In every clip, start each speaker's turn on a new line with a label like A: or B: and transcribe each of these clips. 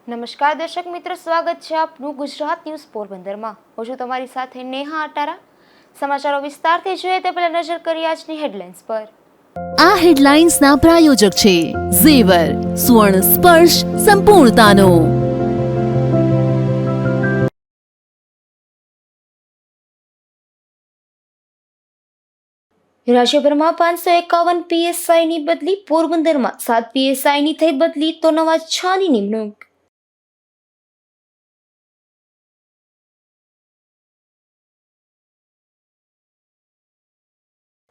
A: નમસ્કાર દર્શક મિત્રો, સ્વાગત છે આપનું ગુજરાત ન્યૂઝ પોરબંદરમાં। હું છું તમારી સાથે નેહા અટારા। સમાચારો વિસ્તારથી જોઈએ તે પહેલા નજર કરીએ આજની હેડલાઇન્સ પર।
B: આ હેડલાઇન્સના પ્રાયોજક છે ઝેવર, સુવર્ણ સ્પર્શ સંપૂર્ણતાનો।
A: રાજ્યભરમાં 551 પીએસઆઈની બદલી, પોરબંદરમાં 7 પીએસઆઈની થઈ બદલી તો નવા 6ની નિમણૂક।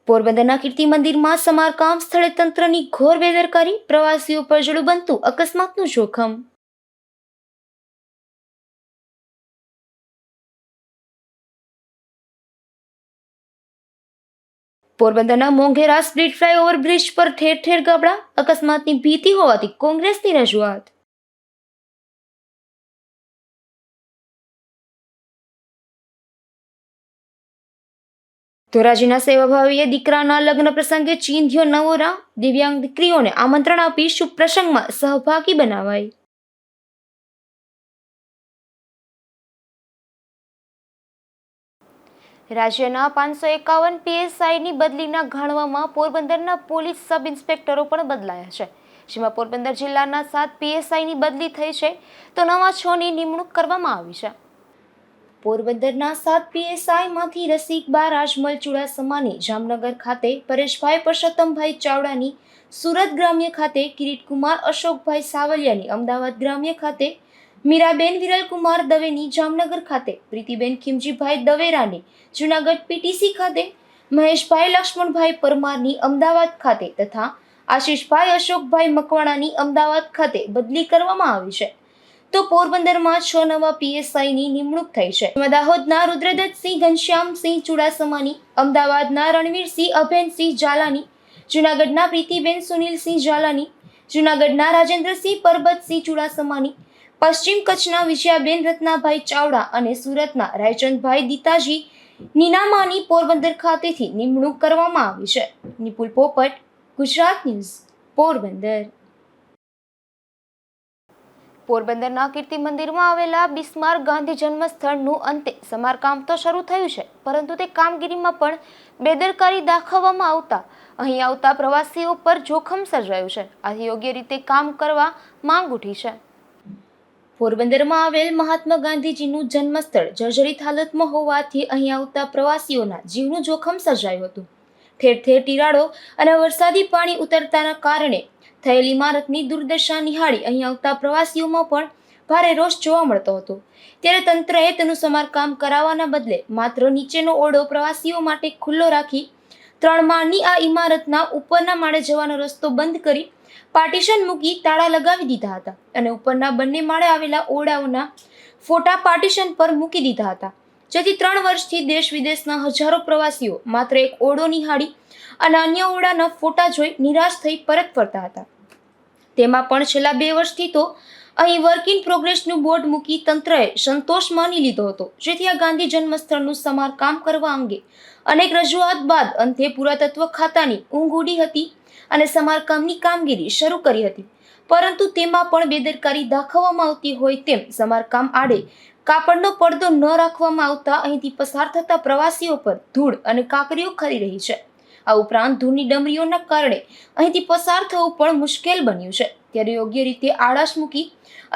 A: પોરબંદરના કીર્તિ મંદિરમાં સમારકામ સ્થળે તંત્રની ઘોર બેદરકારી, પ્રવાસીઓ પર જડું બનતું અકસ્માતનું જોખમ। પોરબંદરના મોંઘેરા સ્પ્લીટ ફ્લાયઓવર બ્રિજ પર ઠેર ઠેર ગાબડા, અકસ્માતની ભીતિ હોવાથી કોંગ્રેસની રજૂઆત। ધોરાજીના સેવાભાવીએ દીકરાના લગ્ન પ્રસંગે ચીંધ્યો નવો રાહ, દિવ્યાંગ દીકરીઓને આમંત્રણ આપી શુભ પ્રસંગમાં સહભાગી બનાવાઈ। રાજ્યના 551 પીએસઆઈની બદલીના ગાળવામાં પોરબંદરના પોલીસ સબ ઇન્સ્પેક્ટરો પણ બદલાયા છે, જેમાં પોરબંદર જિલ્લાના 7 પીએસઆઈની બદલી થઈ છે તો નવા 6ની નિમણૂક કરવામાં આવી છે। પોરબંદરના 7 પીએસઆઈમાંથી રસિકબા રાજમલ ચુડાસમાની જામનગર ખાતે, પરેશભાઈ પરસોત્તમભાઈ ચાવડાની સુરત ગ્રામ્ય ખાતે, કિરીટકુમાર અશોકભાઈ સાવલિયાની અમદાવાદ ગ્રામ્ય ખાતે, મીરાબેન વિરલકુમાર દવેની જામનગર ખાતે, પ્રીતિબેન ખીમજીભાઈ દવેરાની જૂનાગઢ પીટીસી ખાતે, મહેશભાઈ લક્ષ્મણભાઈ પરમારની અમદાવાદ ખાતે તથા આશીષભાઈ અશોકભાઈ મકવાણાની અમદાવાદ ખાતે બદલી કરવામાં આવી છે। તો પોરબંદરમાં 6 નવા પીએસઆઈની નિમણૂક થઈ છે। દાહોદના રુદ્રદત્તસિંહ ઘનશ્યામસિંહ ચુડાસમાની, અમદાવાદના રણવીરસિંહ અભેનસિંહ ઝાલાની, જૂનાગઢના પ્રીતિબેન સુનિલસિંહ ઝાલાની, જૂનાગઢના રાજેન્દ્રસિંહ પરબતસિંહ ચુડાસમાની, પશ્ચિમ કચ્છના વિજયાબેન રત્નાભાઈ ચાવડા અને સુરતના રાયચંદભાઈ દીતાજી નીનામાની પોરબંદર ખાતેથી નિમણૂક કરવામાં આવી છે। નિપુલ પોપટ, ગુજરાત ન્યૂઝ, પોરબંદર। પોરબંદરના કીર્તિ મંદિરમાં આવેલા બિસ્માર ગાંધી જન્મ સ્થળનું અંતે સમારકામ તો શરૂ થયું છે, પરંતુ તે કામગીરીમાં પણ બેદરકારી દાખવવામાં આવતા અહીં આવતા પ્રવાસીઓ પર જોખમ સર્જાયું છે। આથી યોગ્ય રીતે કામ કરવા માંગ ઉઠી છે। પોરબંદરમાં આવેલ મહાત્મા ગાંધીજીનું જન્મસ્થળ જર્જરિત હાલતમાં હોવાથી અહીં આવતા પ્રવાસીઓના જીવનું જોખમ સર્જાયું હતું। ઠેર ઠેર તિરાડો અને વરસાદી પાણી ઉતરતાના કારણે થયેલ ઇમારતની દુર્દશા નિહાળી અહીં આવતા પ્રવાસીઓમાં પણ ભારે રોષ જોવા મળતો હતો। ત્યારે તંત્રએ તેનું સમારકામ કરાવવાના બદલે માત્ર નીચેનો ઓરડો પ્રવાસીઓ માટે ખુલ્લો રાખી 3 માળની આ ઇમારતના ઉપરના માળે જવાનો રસ્તો બંધ કરી પાર્ટીશન મૂકી તાળા લગાવી દીધા હતા અને ઉપરના બંને માળે આવેલા ઓરડાઓના ફોટા પાર્ટીશન પર મૂકી દીધા હતા, જેથી 3 વર્ષથી દેશ વિદેશના હજારો પ્રવાસીઓ માત્ર એક ઓરડો નિહાળી અને અન્ય ઓરડાના ફોટા જોઈ નિરાશ થઈ પરત ફરતા હતા। તેમાં પણ છેલ્લા 2 વર્ષથી તો અહીં વર્ક ઇન પ્રોગ્રેસનું બોર્ડ મૂકી તંત્રએ સંતોષ માની લીધો હતો, જેથી આ ગાંધી જન્મસ્થળનું સમારકામ કરવા અંગે અનેક રજૂઆત બાદ અંતે પુરાતત્વ ખાતાની ઊંઘ ઉડી હતી અને સમારકામની કામગીરી શરૂ કરી હતી, પરંતુ તેમાં પણ બેદરકારી દાખવવામાં આવતી હોય તેમ સમારકામ આડે કાપડનો પડદો ન રાખવામાં આવતા અહીંથી પસાર થતા પ્રવાસીઓ પર ધૂળ અને કાંકરીઓ ખરી રહી છે। આ ઉપરાંત ધૂળની ડમરીઓના કારણે અહીંથી પસાર થવું પણ મુશ્કેલ બન્યું છે। ત્યારે યોગ્ય રીતે આડાશ મૂકી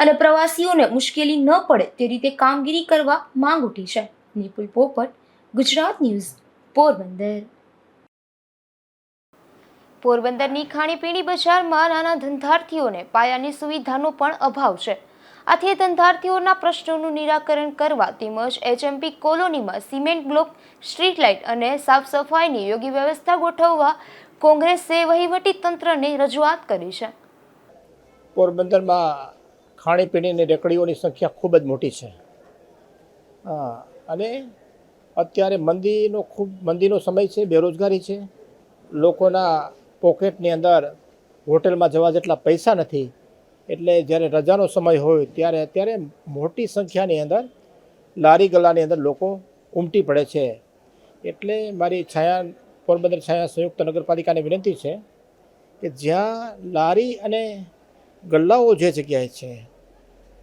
A: અને પ્રવાસીઓને મુશ્કેલી ન પડે તે રીતે કામગીરી કરવા માંગ ઉઠી છે। નિપુલ પોપટ, ગુજરાત ન્યૂઝ, પોરબંદર। પોરબંદરની ખાણીપીણી બજારમાં નાના ધંધાર્થીઓને પાયાની સુવિધાનો પણ અભાવ છે। આથી ધંધાર્થીઓના પ્રશ્નોનું નિરાકરણ કરવા તેમજ એચએમપી કોલોનીમાં સિમેન્ટ બ્લોક, સ્ટ્રીટ લાઇટ અને સાફ સફાઈની યોગ્ય વ્યવસ્થા ગોઠવવા કોંગ્રેસે વહીવટી તંત્રને રજૂઆત કરી છે।
C: પોરબંદરમાં ખાણીપીણીની રેકડીઓની સંખ્યા ખૂબ જ મોટી છે અને અત્યારે મંદીનો સમય છે, બેરોજગારી છે, લોકોના પોકેટની અંદર હોટેલમાં જવા જેટલા પૈસા નથી, એટલે જ્યારે રજાનો સમય હોય ત્યારે અત્યારે મોટી સંખ્યાની અંદર લારી ગલ્લાની અંદર લોકો ઉમટી પડે છે। એટલે મારી પોરબંદર છાયા સંયુક્ત નગરપાલિકાને વિનંતી છે કે જ્યાં લારી અને ગલ્લાઓ જે જગ્યાએ છે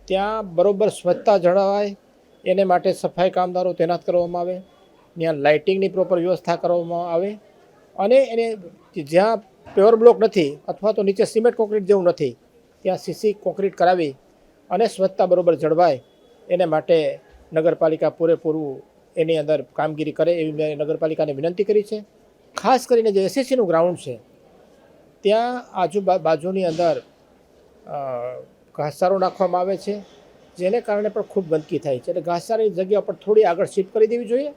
C: ત્યાં બરોબર સ્વચ્છતા જળવાય એને માટે સફાઈ કામદારો તૈનાત કરવામાં આવે, ત્યાં લાઇટિંગની પ્રોપર વ્યવસ્થા કરવામાં આવે અને એને જ્યાં પ્યોર બ્લોક નથી અથવા તો નીચે સિમેન્ટ કોન્ક્રીટ જેવું નથી ત્યાં સીસી કોન્ક્રીટ કરાવી અને સ્વચ્છતા બરોબર જળવાય એને માટે નગરપાલિકા પૂરેપૂરું એની અંદર કામગીરી કરે એવી મેં નગરપાલિકાને વિનંતી કરી છે. ખાસ કરીને જે એસએસસીનું ગ્રાઉન્ડ છે ત્યાં આજુબાજુની અંદર ઘાસચારો નાખવામાં આવે છે, જેને કારણે પણ ખૂબ ગંદકી થાય છે. એટલે ઘાસચારાની જગ્યા પર થોડી આગળ શિફ્ટ કરી દેવી જોઈએ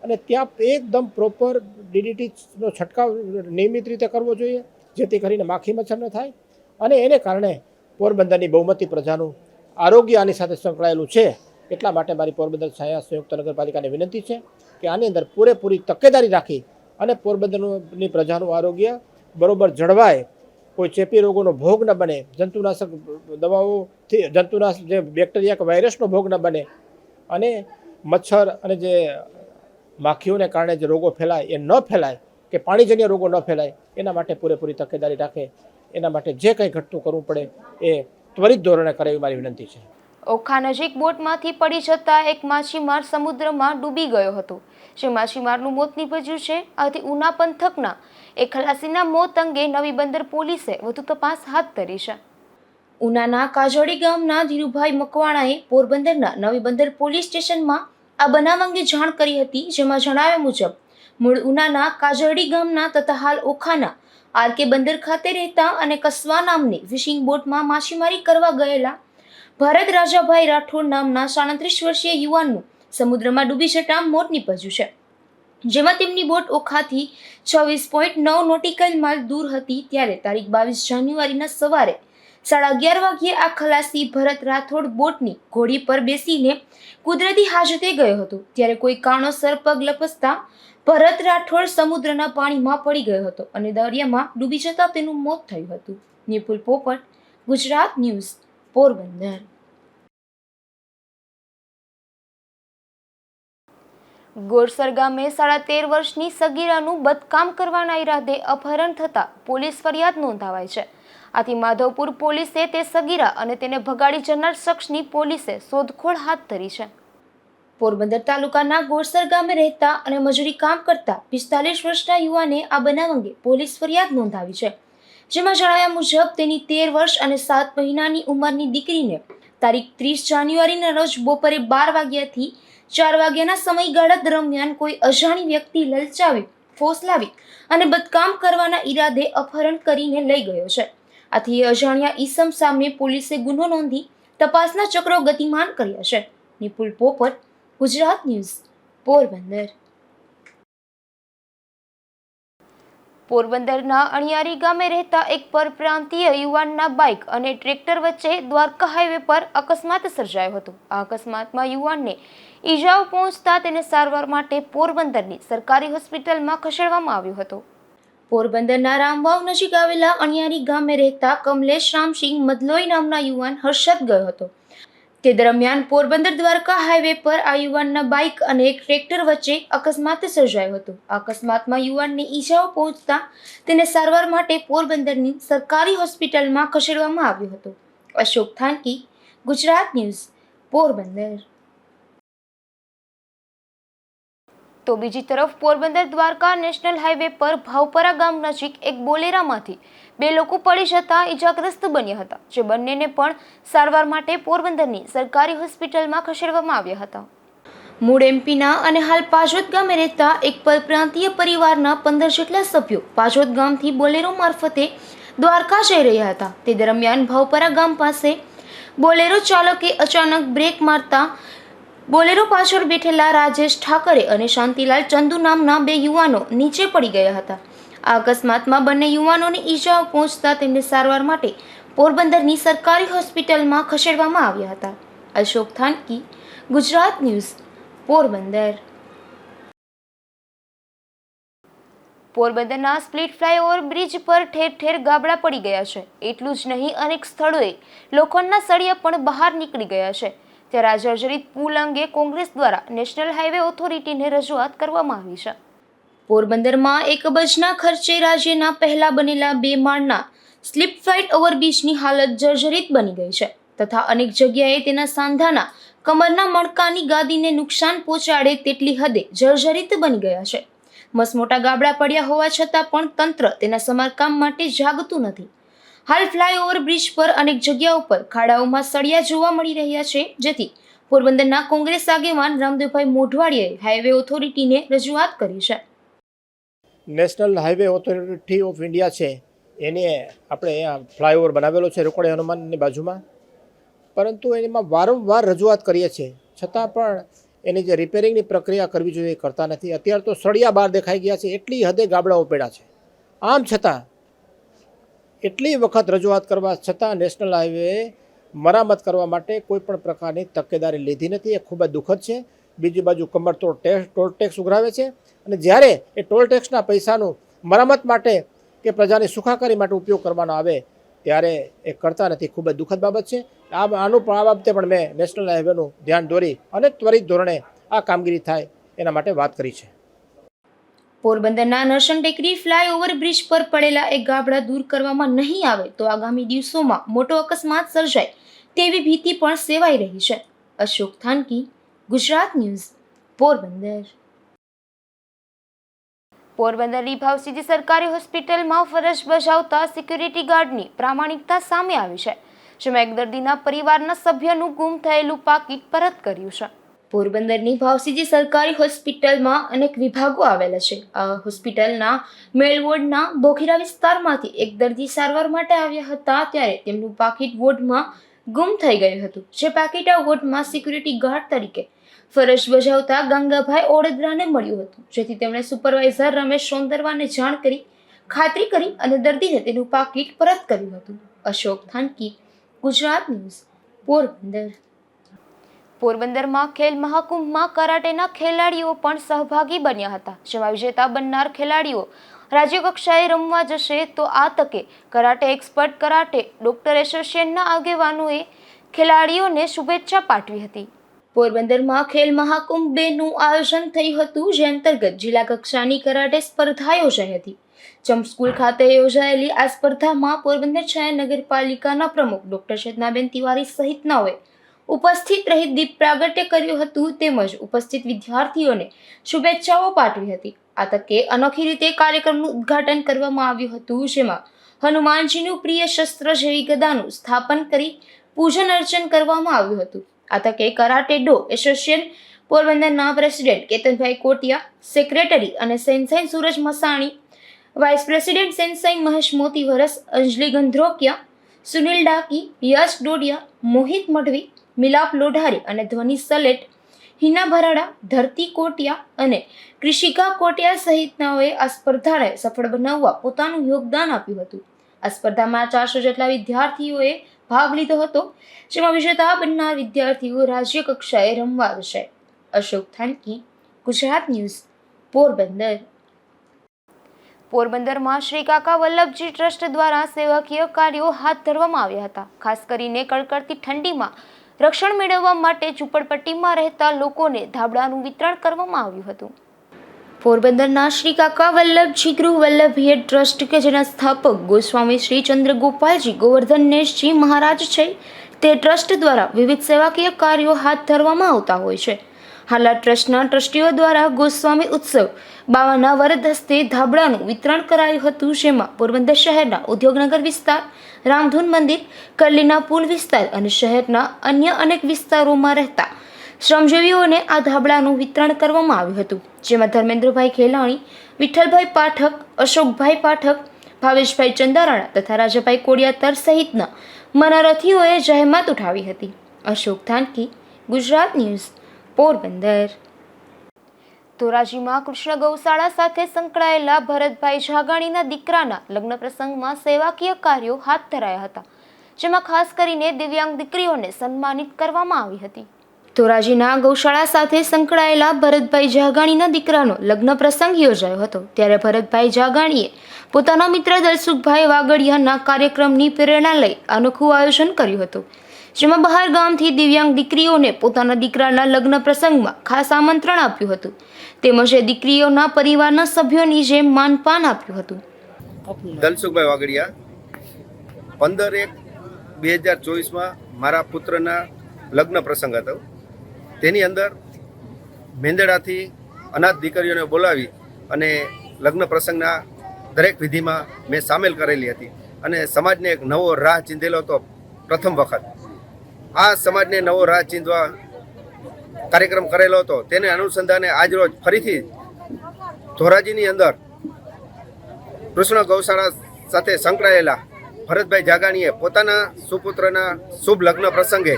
C: અને ત્યાં એકદમ પ્રોપર ડીડીટીનો છંટકાવ નિયમિત રીતે કરવો જોઈએ, જેથી કરીને માખી મચ્છર ન થાય અને એને કારણે પોરબંદરની બહુમતી પ્રજાનું આરોગ્ય આની સાથે સંકળાયેલું છે. એટલા માટે મારી પોરબંદર છાયા સંયુક્ત નગરપાલિકાને વિનંતી છે કે આની અંદર પૂરેપૂરી તકેદારી રાખી અને પોરબંદરની પ્રજાનું આરોગ્ય બરોબર જળવાય, કોઈ ચેપી રોગોનો ભોગ ન બને, જંતુનાશક દવાઓથી જંતુનાશક જે બેક્ટેરિયા કે વાયરસનો ભોગ ન બને અને મચ્છર અને જે માખીઓને કારણે જે રોગો ફેલાય એ ન ફેલાય કે પાણીજન્ય રોગો ન ફેલાય એના માટે પૂરેપૂરી તકેદારી રાખે. એના માટે જે કંઈ ઘટતું કરવું પડે એ ત્વરિત ધોરણે કરે એવી મારી વિનંતી છે.
A: ઓખા નજીક બોટમાંથી પડી જતા એક માછીમાર સમુદ્રમાં ડૂબી ગયો હતો, જે માછીમારનું મોત નીપજ્યું છે. આથી ઉના પંથકના એક ખલાસીના મોત અંગે નવી બંદર પોલીસે વધુ તપાસ હાથ ધરી છે. ઉનાના કાજોડી ગામના ધીરુભાઈ મકવાણાએ પોરબંદરના નવી બંદર પોલીસ સ્ટેશનમાં આ બનાવ અંગે જાણ કરી હતી, જેમાં જણાવ્યા મુજબ મૂળ ઉનાના કાજોડી ગામના તથા હાલ ઓખાના આરકે બંદર ખાતે રહેતા અને કસવા નામની ફિશિંગ બોટમાં માછીમારી કરવા ગયેલા ભરત રાજાભાઈ રાઠોડ નામના 37 વર્ષીય યુવાનનું સમુદ્રમાં ડૂબી જતા મોત નીપજ્યું છે, જેમાં તેમની બોટ ઓખાથી 26.9 નોટિકલ માઇલ દૂર હતી. ત્યારે તારીખ 22 જાન્યુઆરીના સવારે 11:30 વાગ્યે આ ખલાસી ભરત રાઠોડ બોટની ઘોડી પર બેસીને કુદરતી હાજતે ગયો હતો. ત્યારે કોઈ કારણોસર પગ લપસતા ભરત રાઠોડ સમુદ્રના પાણીમાં પડી ગયો હતો અને દરિયામાં ડૂબી જતા તેનું મોત થયું હતું. નિપુલ પોપટ, ગુજરાત ન્યૂઝ, પોરબંદર. ગોરસર ગામે 13.5 વર્ષની સગીરાનું બદકામ કરવાના ઈરાદે અપહરણ થતા પોલીસ ફરિયાદ નોંધાવાઈ છે. આથી માધવપુર પોલીસે તે સગીરા અને તેને ભગાડી જનાર શખ્સની પોલીસે શોધખોળ હાથ ધરી છે. પોરબંદર તાલુકાના ગોરસર ગામે રહેતા અને મજૂરી કામ કરતા 45 વર્ષના યુવાને આ બનાવ અંગે પોલીસ ફરિયાદ નોંધાવી છે, જેમાં જણાવ્યા મુજબ તેની 13 વર્ષ અને 7 મહિનાની ઉંમરની દીકરીને તારીખ 30 જાન્યુઆરીના રોજ બપોરે 12 વાગ્યાથી 4 વાગ્યાના સમયગાળા દરમિયાન કોઈ અજાણી વ્યક્તિ લલચાવી, ફોસલાવી અને બદકામ કરવાના ઈરાદે અપહરણ કરીને લઈ ગયો છે. આથી અજાણ્યા ઈસમ સામે પોલીસે ગુનો નોંધી તપાસના ચક્રો ગતિમાન કર્યા છે. નિપુલ પોપટ, ગુજરાત ન્યૂઝ, પોરબંદર. પોરબંદરના અણિયારી ગામે રહેતા એક પરપ્રાંતીય યુવાનના બાઇક અને ટ્રેક્ટર વચ્ચે દ્વારકા હાઈવે પર અકસ્માત સર્જાયો હતો. આ અકસ્માતમાં યુવાનને ઈજાઓ પહોંચતા તેને સારવાર માટે પોરબંદરની સરકારી હોસ્પિટલમાં ખસેડવામાં આવ્યો હતો. પોરબંદરના રામવાવ નજીક આવેલા અણિયારી ગામે રહેતા કમલેશ રામસિંહ મદલોઈ નામના યુવાન હર્ષદ ગયો હતો. તે દરમિયાન પોરબંદર દ્વારકા હાઈવે પર આ યુવાનના બાઇક અને એક ટ્રેક્ટર વચ્ચે અકસ્માત સર્જાયો હતો. આ અકસ્માતમાં યુવાનને ઈજાઓ પહોંચતા તેને સારવાર માટે પોરબંદરની સરકારી હોસ્પિટલમાં ખસેડવામાં આવ્યો હતો. અશોક થાનકી, ગુજરાત ન્યૂઝ, પોરબંદર. તો બીજી તરફ પોરબંદર દ્વારકા નેશનલ હાઈવે પર ભાવપરા ગામ નજીક એક બોલેરામાંથી 2 લોકો પડી જતા ઈજાગ્રસ્ત બન્યા હતા, જે બંનેને પણ સારવાર માટે પોરબંદરની સરકારી હોસ્પિટલમાં ખસેડવામાં આવ્યા હતા. મૂળ એમપીના અને હાલ પાજોદ ગામે રહેતા એક પરપ્રાંતીય પરિવારના 15 જેટલા સભ્યો પાજોદ ગામથી બોલેરો મારફતે દ્વારકા જઈ રહ્યા હતા. તે દરમિયાન ભાવપરા ગામ પાસે બોલેરો ચાલકે અચાનક બ્રેક મારતા બોલેરો પાછળ બેઠેલા રાજેશ ઠાકરે અને શાંતિલાલ ચંદુ નામના 2 યુવાનો નીચે પડી ગયા હતા. આ અકસ્માતમાં બંને યુવાનોને ઈજાઓ પહોંચતા તેમને સારવાર માટે પોરબંદરની સરકારી હોસ્પિટલમાં ખસેડવામાં આવ્યા હતા. અશોક થાનકી, ગુજરાત ન્યૂઝ, પોરબંદર. પોરબંદરના સ્પ્લિટ ફ્લાયઓવર બ્રિજ પર ઠેર ઠેર ગાબડા પડી ગયા છે. એટલું જ નહીં, અનેક સ્થળોએ લોખંડના સળિયા પણ બહાર નીકળી ગયા છે. ત્યારે આ જર્જરિત પુલ અંગે કોંગ્રેસ દ્વારા નેશનલ હાઈવે ઓથોરિટીને રજૂઆત કરવામાં આવી છે. પોરબંદરમાં 1 અબજના ખર્ચે રાજ્યના પહેલા બનેલા 2 માળના સ્લીપ ફ્લાઇટ ઓવરબ્રિજની હાલત જર્જરિત બની ગઈ છે તથા અનેક જગ્યાએ તેના સાંધાના કમરના મણકાની ગાદીને નુકસાન પહોંચાડે તેટલી હદે જર્જરિત બની ગયા છે. મસમોટા ગાબડા પડ્યા હોવા છતાં પણ તંત્ર તેના સમારકામ માટે જાગતું નથી. હાલ ફ્લાયઓવર બ્રિજ પર અનેક જગ્યાઓ પર ખાડાઓમાં સળિયા જોવા મળી રહ્યા છે, જેથી પોરબંદરના કોંગ્રેસ આગેવાન રામદેવભાઈ મોઢવાડિયાએ હાઈવે ઓથોરિટીને રજૂઆત કરી છે.
C: National highway authority of India છે એને આપણે અહીંયા ફ્લાયઓવર બનાવેલો છે રોકડે હનુમાનની બાજુમાં, પરંતુ એમાં વારંવાર રજૂઆત કરીએ છીએ છતાં પણ એની જે રિપેરિંગની પ્રક્રિયા કરવી જોઈએ એ કરતા નથી. અત્યારે તો સળિયા બહાર દેખાઈ ગયા છે, એટલી હદે ગાબડાઓ પડ્યા છે. આમ છતાં એટલી વખત રજૂઆત કરવા છતાં નેશનલ હાઈવે મરામત કરવા માટે કોઈ પણ પ્રકારની તકેદારી લીધી નથી. એ ખૂબ જ દુઃખદ છે. બીજી બાજુ કમરતોડ ટોલ ટેક્સ ઉઘરાવે છે અને જ્યારે એ ટોલ ટેક્સના પૈસાનું મરામત માટે કે પ્રજાની સુખાકારી માટે ઉપયોગ કરવાનો આવે ત્યારે એ કરતા નથી. ખૂબ જ દુઃખદ બાબત છે. આ બાબતે પણ મેં નેશનલ હાઈવેનું ધ્યાન દોરી અને ત્વરિત ધોરણે આ કામગીરી થાય એના માટે વાત કરી છે.
A: પોરબંદરના નરસણ ટેકરી ફ્લાયઓવર બ્રિજ પર પડેલા એક ગાબડા દૂર કરવામાં નહીં આવે તો આગામી દિવસોમાં મોટો અકસ્માત સર્જાય તેવી ભીતિ પણ સેવાઈ રહી છે. અશોક થાનકી, ગુજરાત ન્યૂઝ, પોરબંદર. પોરબંદરની ભાવસીજી સરકારી હોસ્પિટલમાં ફરજ બજાવતા સિક્યુરિટી ગાર્ડની પ્રામાણિકતા સામે આવી છે, જેમાં એક દર્દીના પરિવારના સભ્યનું ગુમ થયેલું પાકીટ પરત કર્યું છે. પોરબંદરની ભાવસીજી સરકારી હોસ્પિટલમાં અનેક વિભાગો આવેલા છે. આ હોસ્પિટલના મેલ વોર્ડના બોખીરા વિસ્તારમાંથી એક દર્દી સારવાર માટે આવ્યા હતા, ત્યારે તેમનું પાકીટ વોર્ડમાં ગુમ થઈ ગયું હતું. જે પાકીટ આ વોર્ડમાં સિક્યુરિટી ગાર્ડ તરીકે ફરજ બજાવતા ગંગાભાઈ ઓડેદરાને મળ્યું હતું, જેથી તેમણે સુપરવાઇઝર રમેશ સોંદરવાને જાણ કરી ખાતરી કરી અને દર્દીને તેનું પાકીટ પરત કર્યું હતું. અશોક થાનકી, ગુજરાત ન્યૂઝ, પોરબંદર. પોરબંદરમાં ખેલ મહાકુંભમાં કરાટેના ખેલાડીઓ પણ સહભાગી બન્યા હતા, જેમાં વિજેતા બનનાર ખેલાડીઓ રાજ્ય કક્ષાએ રમવા જશે. તો આ તકે કરાટે એક્સપર્ટ કરાટે ડોક્ટર એસોસિએશનના આગેવાનોએ ખેલાડીઓને શુભેચ્છા પાઠવી હતી. પોરબંદરમાં ખેલ મહાકુંભ 2નું આયોજન થયું હતું, જે અંતર્ગત જિલ્લા કક્ષાની કરાટે સ્પર્ધા યોજાઈ હતી. જમ્પ સ્કૂલ ખાતે યોજાયેલી આ સ્પર્ધામાં પોરબંદર શહેર નગરપાલિકાના પ્રમુખ ડોક્ટર ચેતનાબેન તિવારી સહિતનાઓએ ઉપસ્થિત રહી દીપ પ્રાગટ્ય કર્યું હતું, તેમજ ઉપસ્થિત વિદ્યાર્થીઓને શુભેચ્છાઓ પાઠવી હતી. આ તકે અનોખી રીતે કાર્યક્રમનું ઉદ્ઘાટન કરવામાં આવ્યું હતું, જેમાં હનુમાનજીનું પ્રિય શસ્ત્ર જેવી ગદાનું સ્થાપન કરી પૂજન અર્ચન કરવામાં આવ્યું હતું. આ તકે કરાટે ડો એસોસિએશન પોરબંદરના પ્રેસિડેન્ટ કેતનભાઈ કોટિયા, સેક્રેટરી અને સેન્સાઈ સુરજ મસાણી, વાઇસ પ્રેસિડેન્ટ સેન્સાઈ મહેશ મોતી વરસ, અંજલિ ગંધ્રોકિયા, સુનિલ ડાકી, યશ ડોડિયા, મોહિત મઢવી, મિલાપ લોઢારી અને ધ્વનિ સલેટ, હિના ભરાડા, ધરતી કોટિયા અને કૃષિકા કોટિયા સહિતનાઓએ આ સ્પર્ધાને સફળ બનાવવા પોતાનું યોગદાન આપ્યું હતું. આ સ્પર્ધામાં 400 જેટલા વિદ્યાર્થીઓએ ભાગ લીધો હતો, જેમાં વિજેતા બનનાર વિદ્યાર્થીઓ રાજ્ય કક્ષાએ રમવા જશે. અશોક થાનકી, ગુજરાત ન્યૂઝ, પોરબંદર. પોરબંદરમાં શ્રી કાકા વલ્લભજી ટ્રસ્ટ દ્વારા સેવાકીય કાર્યો હાથ ધરવામાં આવ્યા હતા. ખાસ કરીને કડકડતી ઠંડીમાં રક્ષણ મેળવવા માટે ઝૂંપડપટ્ટીમાં રહેતા લોકોને ધાબળાનું વિતરણ કરવામાં આવ્યું હતું. પોરબંદરના શ્રી કાકા વલ્લભજી ગૃહ વલ્લભીય ટ્રસ્ટ કે જેના સ્થાપક ગોસ્વામી શ્રી ચંદ્રગોપાલજી ગોવર્ધનેશજી મહારાજ છે, તે ટ્રસ્ટ દ્વારા વિવિધ સેવાકીય કાર્યો હાથ ધરવામાં આવતા હોય છે. હાલ આ ટ્રસ્ટના ટ્રસ્ટીઓ દ્વારા ગોસ્વામી ઉત્સવ 52ના વરદ હસ્તે ધાબળાનું વિતરણ કરાયું હતું, જેમાં પોરબંદર શહેરના ઉદ્યોગનગર વિસ્તાર, રામધૂન મંદિર, કરલીના પુલ વિસ્તાર અને શહેરના અન્ય અનેક વિસ્તારોમાં રહેતા શ્રમજીવીઓને આ ધાબળાનું વિતરણ કરવામાં આવ્યું હતું, જેમાં ધર્મેન્દ્રભાઈ ખેલાણી, વિઠ્ઠલભાઈ પાઠક, અશોકભાઈ પાઠક, ભાવેશભાઈ ચંદારાણા તથા રાજાભાઈ કોડિયાતર સહિતના મનોરથીઓએ જહેમત ઉઠાવી હતી. અશોક થાનકી, ગુજરાત ન્યૂઝ, પોરબંદર. ધોરાજીમાં કૃષ્ણ ગૌશાળા સાથે સંકળાયેલા ભરતભાઈ જાગાણીના દીકરાના લગ્ન પ્રસંગમાં સેવાકીય કાર્યો હાથ ધરાયા હતા, જેમાં ખાસ કરીને દિવ્યાંગ દીકરીઓને સન્માનિત કરવામાં આવી હતી. ધોરાજીના ગૌશાળા સાથે સંકળાયેલા ભરતભાઈ જાગાણીના દીકરાનો લગ્ન પ્રસંગ યોજાયો હતો, ત્યારે ભરતભાઈ જાગાણીએ પોતાના મિત્ર દલસુખભાઈ વાગડિયાના કાર્યક્રમની પ્રેરણા લઈ અનોખું આયોજન કર્યું હતું, જેમાં બહાર ગામથી દિવ્યાંગ દીકરીઓને પોતાના દીકરાના લગ્ન પ્રસંગમાં ખાસ આમંત્રણ આપ્યું હતું, તેમજ એ દીકરીઓના પરિવારના સભ્યોની જેમ માનપાન આપ્યું હતું.
D: દલસુખભાઈ વાગડિયા 15/1/2024 મારા પુત્રના લગ્ન પ્રસંગ હતો. તેની અંદર મેંદડાથી અનાથ દીકરીઓને બોલાવી અને લગ્ન પ્રસંગના દરેક વિધિમાં મેં સામેલ કરેલી હતી અને સમાજને એક નવો રાહ ચીંધેલો હતો. પ્રથમ વખત આ સમાજને નવો રાહ ચીંધવા કાર્યક્રમ કરેલો હતો. તેને અનુસંધાને આજરોજ ફરીથી ધોરાજીની અંદર કૃષ્ણ ગૌશાળા સાથે સંકળાયેલા ભરતભાઈ જાગાણીએ પોતાના સુપુત્રના શુભ લગ્ન પ્રસંગે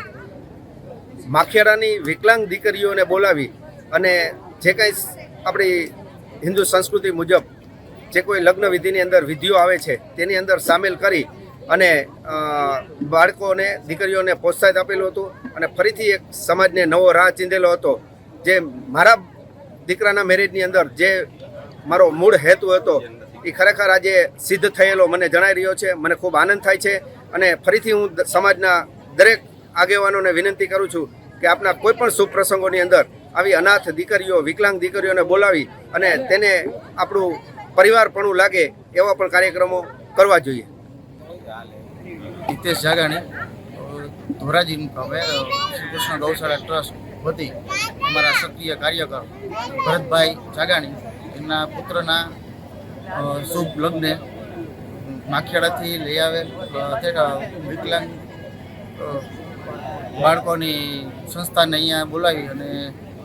D: માખિયારાની વિકલાંગ દીકરીઓને બોલાવી અને જે કંઈ આપણી હિન્દુ સંસ્કૃતિ મુજબ જે કોઈ લગ્ન વિધિની અંદર વિધિઓ આવે છે તેની અંદર સામેલ કરી અને બાળકોને દીકરીઓને પ્રોત્સાહિત આપેલું હતું અને ફરીથી એક સમાજને નવો રાહ ચીંધેલો હતો. જે મારા દીકરાના મેરેજની અંદર જે મારો મૂળ હેતુ હતો એ ખરેખર આજે સિદ્ધ થયેલો મને જણાઈ રહ્યો છે. મને ખૂબ આનંદ થાય છે અને ફરીથી હું સમાજના દરેક આગેવાનોને વિનંતી કરું છું કે આપના કોઈ પણ શુભ પ્રસંગોની અંદર આવી અનાથ દીકરીઓ વિકલાંગ દીકરીઓને બોલાવી અને તેને આપણું પરિવારપણું લાગે એવા પણ કાર્યક્રમો કરવા જોઈએ.
E: હિતેશ જાગાણી, ધોરાજી મુકામે શ્રી કૃષ્ણ ગૌશાળા ટ્રસ્ટ વતી અમારા સક્રિય કાર્યકર ભરતભાઈ જાગાણી એમના પુત્રના શુભ લગ્ને માખિયાળાથી લઈ આવેલ વિકલાંગ બાળકોની સંસ્થાને અહીંયા બોલાવી અને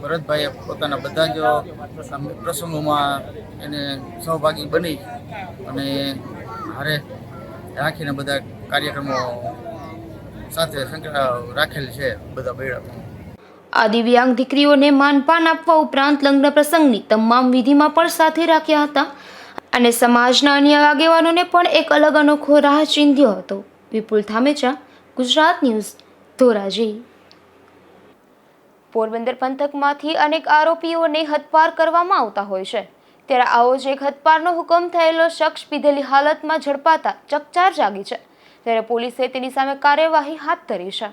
E: ભરતભાઈએ પોતાના બધા જ પ્રસંગોમાં એને સહભાગી બની અને હારે રાખીને બધા કાર્યક્રમો સાથે રાખેલ છે. બધા બેડા
A: આ દિવ્યાંગ દીકરીઓને માનપાન આપવા ઉપરાંત લગ્ન પ્રસંગની તમામ વિધિમાં પણ સાથે રાખ્યા હતા અને સમાજના અન્ય આગેવાનોને પણ એક અલગ અનોખો રાહ ચીંધ્યો હતો. વિપુલ ધામેચા, ગુજરાત ન્યૂઝ, ધોરાજી. પોરબંદર પંથકમાંથી અનેક આરોપીઓને હદપાર કરવામાં આવતા હોય છે, ત્યારે આવો જ એક હદપારનો હુકમ થયેલો શખ્સ પીધેલી હાલતમાં ઝડપાતા ચકચાર જાગી છે. ત્યારે પોલીસે તેની સામે કાર્યવાહી હાથ ધરી છે.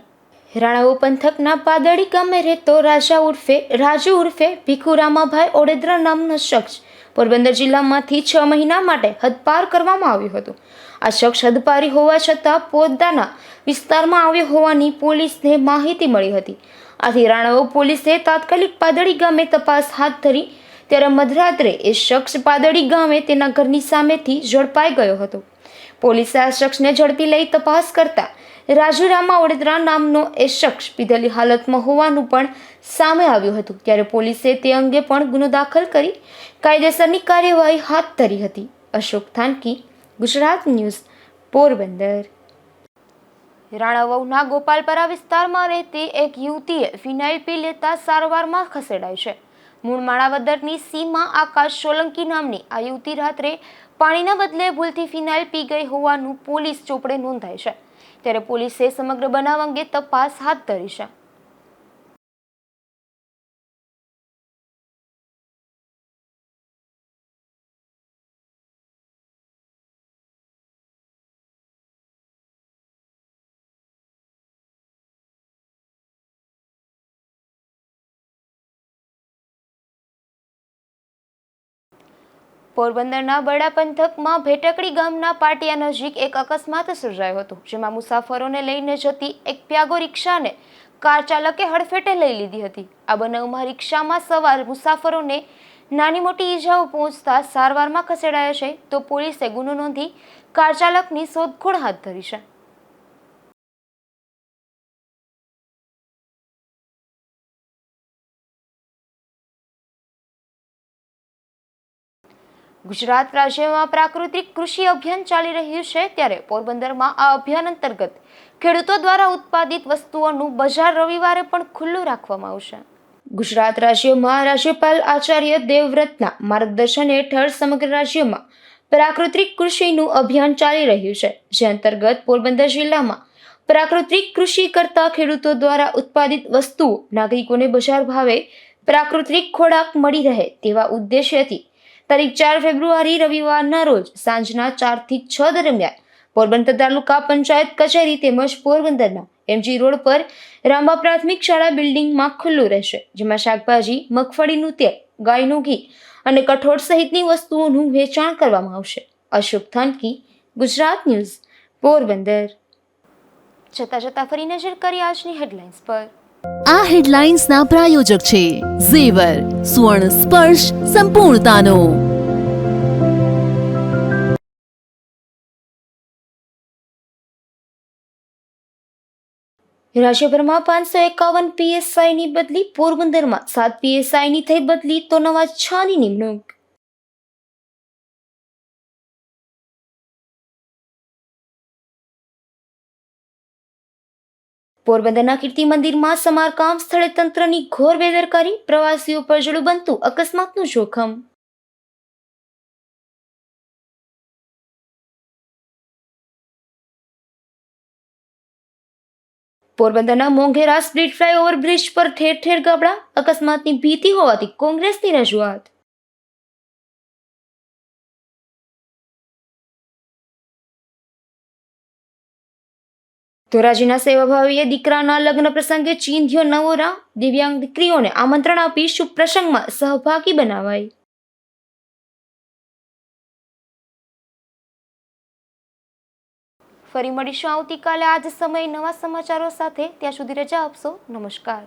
A: રાણાવો પંથકના પાદડી ગામે રહેતો રાજુ ઉર્ફે ભીખુ રામાભાઈ ઓડેદરા નામનો શખ્સ પોરબંદર જિલ્લામાંથી 6 મહિના માટે હદપાર કરવામાં આવ્યું હતું. આ શખ્સ હદપારી હોવા છતાં પોતાના વિસ્તારમાં આવ્યો હોવાની પોલીસને માહિતી મળી હતી. આથી રાણાવો પોલીસે તાત્કાલિક પાદડી ગામે તપાસ હાથ ધરી ત્યારે મધરાત્રે એ શખ્સ પાદડી ગામે તેના ઘરની સામેથી ઝડપાઈ ગયો હતો. પોલીસે આ શખ્સને ઝડપી લઈ તપાસ કરતા રાજુરામા ઓડેદરા નામનો એ શખ્સ પીધેલી હાલતમાં હોવાનું પણ સામે આવ્યું હતું. ત્યારે પોલીસે તે અંગે પણ ગુનો દાખલ કરી કાયદેસરની કાર્યવાહી હાથ ધરી હતી. અશોક થાનકી, ગુજરાત ન્યૂઝ, પોરબંદર. રાણાવાવના ગોપાલપરા વિસ્તારમાં રહેતી એક યુવતીએ ફિનાઇલ પી લેતા સારવારમાં ખસેડાઈ છે. મૂળ માણાવદરની સીમા આકાશ સોલંકી નામની આ યુવતી રાત્રે પાણીના બદલે ભૂલથી ફિનાઇલ પી ગઈ હોવાનું પોલીસ ચોપડે નોંધાય છે. ત્યારે પોલીસે સમગ્ર બનાવ અંગે તપાસ હાથ ધરી છે. પોરબંદરના બડા પંથકમાં ભેટકડી ગામના પાટિયા નજીક એક અકસ્માત સર્જાયો હતો, જેમાં મુસાફરોને લઈને જતી એક પ્યાગો રિક્ષાને કાર ચાલકે હડફેટે લઈ લીધી હતી. આ બનાવમાં રિક્ષામાં સવાર મુસાફરોને નાની મોટી ઈજાઓ પહોંચતા સારવારમાં ખસેડાયા છે, તો પોલીસે ગુનો નોંધી કાર ચાલકની શોધખોળ હાથ ધરી છે. ગુજરાત રાજ્યમાં પ્રાકૃતિક કૃષિ અભિયાન ચાલી રહ્યું છે, ત્યારે પોરબંદરમાં આ અભિયાન અંતર્ગત ખેડૂતો દ્વારા ઉત્પાદિત વસ્તુઓનું બજાર રવિવારે પણ ખુલ્લું રાખવામાં આવશે. ગુજરાત રાજ્યમાં રાજ્યપાલ આચાર્ય દેવવ્રતના માર્ગદર્શન હેઠળ સમગ્ર રાજ્યમાં પ્રાકૃતિક કૃષિનું અભિયાન ચાલી રહ્યું છે, જે અંતર્ગત પોરબંદર જિલ્લામાં પ્રાકૃતિક કૃષિ કરતા ખેડૂતો દ્વારા ઉત્પાદિત વસ્તુઓ નાગરિકોને બજાર ભાવે પ્રાકૃતિક ખોરાક મળી રહે તેવા ઉદ્દેશ્યથી તારીખ 4 ફેબ્રુઆરી રવિવારના રોજ સાંજના 4 થી 6 દરમિયાન પોરબંદર તાલુકા પંચાયત કચેરી તેમજ પોરબંદરના MG રોડ પર રામબા પ્રાથમિક શાળા બિલ્ડિંગમાં ખુલ્લું રહેશે, જેમાં શાકભાજી, મગફળીનું તેલ, ગાયનું ઘી અને કઠોળ સહિતની વસ્તુઓનું વેચાણ કરવામાં આવશે. અશોક થાનકી, ગુજરાત ન્યૂઝ, પોરબંદર. જતા ફરી નજર કરી આજની હેડલાઇન્સ પર.
B: આ હેડલાઇન્સના પ્રાયોજક છે ઝેવર, સુવર્ણ સ્પર્શ સંપૂર્ણતાનો.
A: રાજ્યભરમાં 551 પીએસઆઈની બદલી, પોરબંદરમાં 7 પીએસઆઈની થઈ બદલી તો નવા 6ની નિમણૂક. પોરબંદરના કીર્તિ મંદિરમાં સમારકામ સ્થળે તંત્રની ઘોર બેદરકારી, પ્રવાસીઓ પર જડું બનતું અકસ્માતનું જોખમ. પોરબંદરના મોંઘેરા સ્પ્લિટ ફ્લાયઓવર બ્રિજ પર ઠેર ઠેર ગાબડા, અકસ્માતની ભીતિ હોવાથી કોંગ્રેસની રજૂઆત. ધોરાજીના સેવાભાવીએ દીકરાના લગ્ન પ્રસંગે ચીંધ્યો નવો રાહ, દિવ્યાંગ દીકરીઓને આમંત્રણ આપી શુભ પ્રસંગમાં સહભાગી બનાવાઈ. ફરી મળીશું આવતીકાલે આ જ સમયે નવા સમાચારો સાથે. ત્યાં સુધી રજા આપશો. નમસ્કાર.